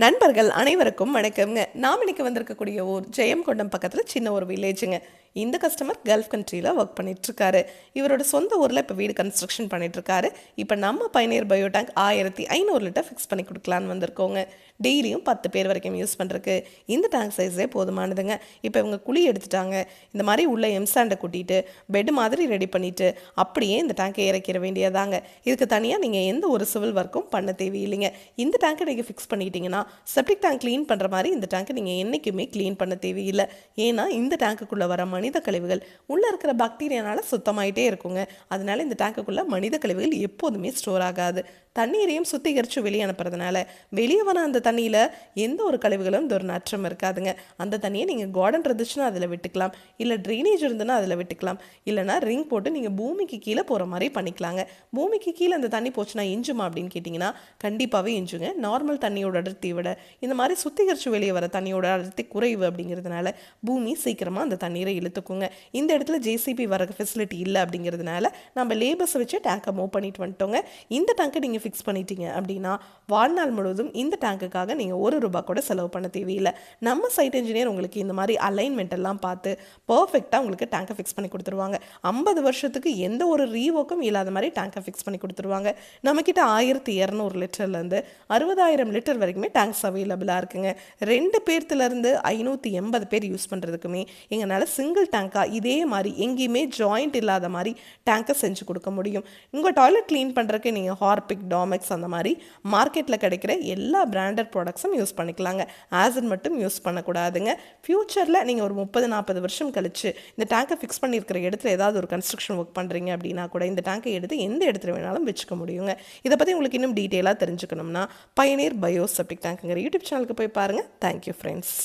நண்பர்கள் அனைவருக்கும் வணக்கம்ங்க. நாம் இன்னைக்கு வந்திருக்கக்கூடிய ஊர் ஜெயங்கொண்டம் பக்கத்தில் சின்ன ஒரு வில்லேஜுங்க. இந்த கஸ்டமர் கல்ஃப் கண்ட்ரியில் ஒர்க் பண்ணிட்டுருக்காரு. இவரோட சொந்த ஊரில் இப்போ வீடு கன்ஸ்ட்ரக்ஷன் பண்ணிட்டுருக்காரு. இப்போ நம்ம பயனியர் பயோ டேங்க் 1500 லிட்டர் ஃபிக்ஸ் பண்ணி கொடுக்கலான்னு வந்திருக்கோங்க. டெய்லியும் 10 பேர் வரைக்கும் யூஸ் பண்ணுறதுக்கு இந்த டேங்க் சைஸே போதுமானதுங்க. இப்போ இவங்க குழி எடுத்துட்டாங்க. இந்த மாதிரி உள்ள எம்சாண்டை கூட்டிகிட்டு பெட் மாதிரி ரெடி பண்ணிவிட்டு அப்படியே இந்த டேங்கை இறக்கிற வேண்டியதாங்க. இதுக்கு தனியாக நீங்கள் எந்த ஒரு சிவில் ஒர்க்கும் பண்ண தேவையில்லைங்க. இந்த டேங்கை நீங்கள் ஃபிக்ஸ் பண்ணிட்டீங்கன்னா செப்டிக் டேங்க் க்ளீன் பண்ணுற மாதிரி இந்த டேங்க்கை நீங்கள் என்றைக்குமே க்ளீன் பண்ண தேவையில்லை. ஏன்னா இந்த டேங்க்குள்ளே வர மனித கழிவுகள் உள்ளே இருக்கிற பாக்டீரியானால சுத்தமாயிட்டே இருக்குங்க. அதனால இந்த டேங்க்குள்ளே மனித கழிவுகள் எப்போதுமே ஸ்டோர் ஆகாது. தண்ணீரையும் சுத்திகரித்து வெளியே அனுப்புறதுனால வெளியே வர அந்த தண்ணியில் எந்த ஒரு கழிவுகளும் துர்நாற்றம் இருக்காதுங்க. அந்த தண்ணியை நீங்கள் கார்டன் இருந்துச்சுன்னா அதில் விட்டுக்கலாம், இல்லை ட்ரைனேஜ் இருந்துன்னா அதில் விட்டுக்கலாம், இல்லைனா ரிங் போட்டு நீங்கள் பூமிக்கு கீழே போகிற மாதிரி பண்ணிக்கலாங்க. பூமிக்கு கீழே அந்த தண்ணி போச்சுன்னா இஞ்சுமா அப்படின்னு கேட்டிங்கன்னா கண்டிப்பாகவே இஞ்சுங்க. நார்மல் தண்ணியோட அடர்த்தி விட இந்த மாதிரி சுத்திகரித்து வெளியே வர தண்ணியோட அடர்த்தி குறைவு அப்படிங்கிறதுனால பூமி சீக்கிரமாக அந்த தண்ணீரை இழுத்துக்குங்க. இந்த இடத்துல ஜேசிபி வர ஃபெசிலிட்டி இல்லை அப்படிங்கிறதுனால நம்ம லேபர்ஸை வச்சு டேங்கை மூவ் பண்ணிட்டு வந்துட்டோங்க. இந்த டேங்கை நீங்கள் ஃபிக்ஸ் பண்ணிட்டீங்க அப்படின்னா வாழ்நாள் முழுவதும் இந்த டேங்குக்காக நீங்கள் ₹1 கூட செலவு பண்ண தேவையில்லை. நம்ம சைட் இன்ஜினியர் உங்களுக்கு இந்த மாதிரி அலைன்மெண்ட் எல்லாம் பார்த்து பர்ஃபெக்டாக உங்களுக்கு டேங்கை ஃபிக்ஸ் பண்ணி கொடுத்துருவாங்க. 50 வருஷத்துக்கு எந்த ஒரு ரீவோக்கும் இல்லாத மாதிரி டேங்கை ஃபிக்ஸ் பண்ணி கொடுத்துருவாங்க. நம்மக்கிட்ட 1200 லிட்டர்லேருந்து 60,000 லிட்டர் வரைக்குமே டேங்க்ஸ் அவைலபிளாக இருக்குங்க. 2 பேர்த்துலேருந்து 580 பேர் யூஸ் பண்ணுறதுக்குமே எங்களால் சிங்கிள் டேங்காக இதே மாதிரி எங்கேயுமே ஜாயிண்ட் இல்லாத மாதிரி டேங்கை செஞ்சு கொடுக்க முடியும். உங்கள் டாய்லெட் க்ளீன் பண்ணுறதுக்கு நீங்கள் ஹார்பிக், டாமெக்ஸ் அந்த மாதிரி மார்க்கெட்டில் கிடைக்கிற எல்லா பிராண்டட் ப்ராடக்ட்ஸும் யூஸ் பண்ணிக்கலாங்க. ஆசிட் மட்டும் யூஸ் பண்ணக்கூடாதுங்க. ஃப்யூச்சரில் நீங்கள் ஒரு 30-40 வருஷம் கழிச்சு இந்த டேங்கை ஃபிக்ஸ் பண்ணியிருக்கிற இடத்துல ஏதாவது ஒரு கன்ஸ்ட்ரக்ஷன் ஒர்க் பண்ணுறீங்க அப்படின்னா கூட இந்த டேங்கை எடுத்து எந்த இடத்துல வேணாலும் வச்சுக்க முடியுங்க. இதை பற்றி உங்களுக்கு இன்னும் டீட்டெயிலாக தெரிஞ்சுக்கணும்னா பயனியர் பயோ செப்டிக் டேங்க்குங்கிற யூடியூப் சேனலுக்கு போய் பாருங்கள். Thank you friends.